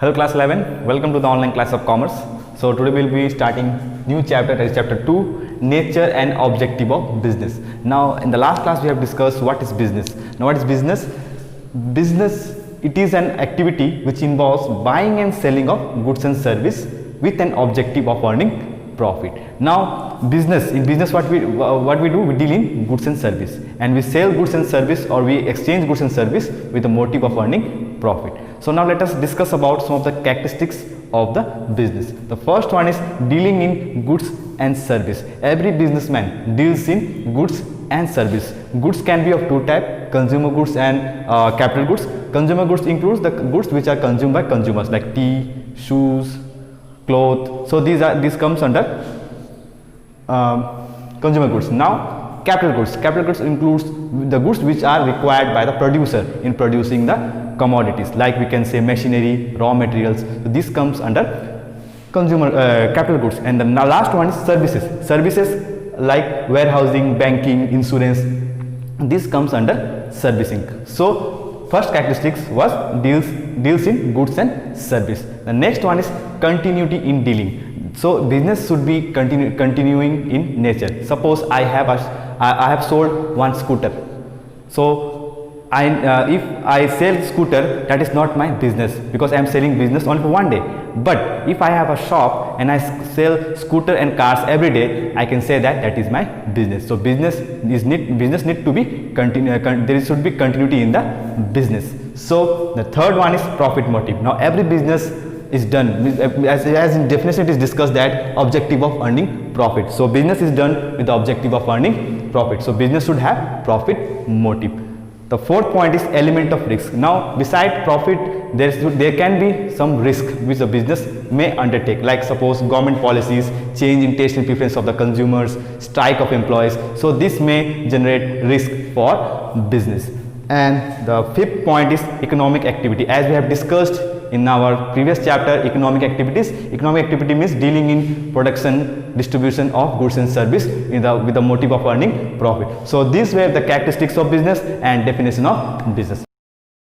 Hello class 11, welcome to the online class of commerce. So today we will be starting new chapter, that is chapter 2, nature and objective of business. Now in the last class we have discussed what is business. Now what is business? Business, it is an activity which involves buying and selling of goods and service with an objective of earning profit. Now in business what we do, we deal in goods and service, and we sell goods and service, or we exchange goods and service with the motive of earning profit. So now let us discuss about some of the characteristics of the business. The first one is dealing in goods and service. Every businessman deals in goods and service. Goods can be of two types: consumer goods and capital goods. Consumer goods includes the goods which are consumed by consumers, like tea, shoes, cloth. So these comes under consumer goods. Now capital goods includes the goods which are required by the producer in producing the commodities, like we can say machinery, raw materials. So this comes under consumer capital goods. And the last one is services like warehousing, banking, insurance. This comes under servicing. So first characteristics was deals in goods and service. The next one is continuity in dealing. So business should be continuing in nature. Suppose I have sold one scooter. So if I sell scooter, that is not my business, because I am selling business only for one day. But if I have a shop and I sell scooter and cars every day, I can say that is my business. So business need to be there should be continuity in the business. So the third one is profit motive. Now every business is done, as in definition it is discussed, that objective of earning profit. So business is done with the objective of earning profit. So business should have profit motive. The fourth point is element of risk. Now beside profit, there can be some risk which the business may undertake, like suppose government policies, change in taste and preference of the consumers, strike of employees. So this may generate risk for business. And the fifth point is economic activity. As we have discussed in our previous chapter, economic activities. Economic activity means dealing in production, distribution of goods and service with the motive of earning profit. So these were the characteristics of business and definition of business.